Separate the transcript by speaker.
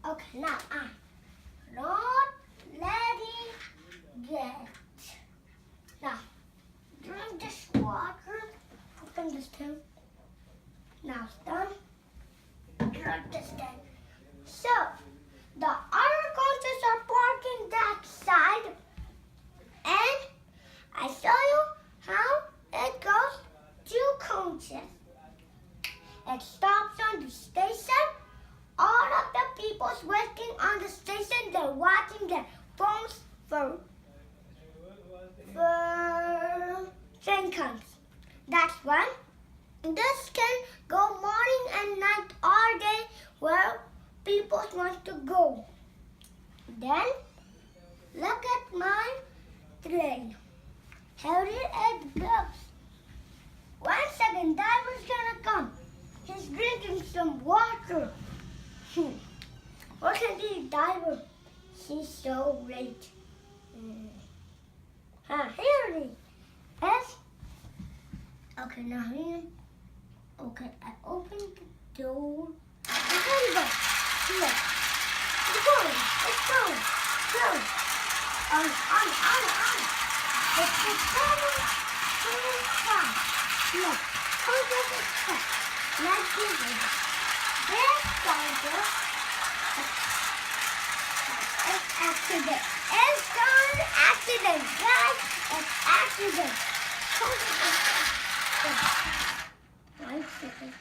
Speaker 1: Okay, now I'm not ready yet. Now, drink this water. Open this thing. Now it's done. Drink this thing. So, the other coaches are parking that side. And I show you how it goes. 2 coaches. It stops on the station. All of the people's working on the station, they're watching their phones for train comes. That's one. This can go morning and night all day where people want to go. Then look at my train. Here it goes. 1 second, driver's gonna come. He's drinking some water. Look at the driver. She's so great. Here it is. Okay, now here. Okay, I open the door. Here we go. Here. It's going. It's going. Go. On. It's coming so fast. Look. How does it check? Like this. This soldier. It's accident. It's gone accident, guys. It's accident. Hold it. 1 second.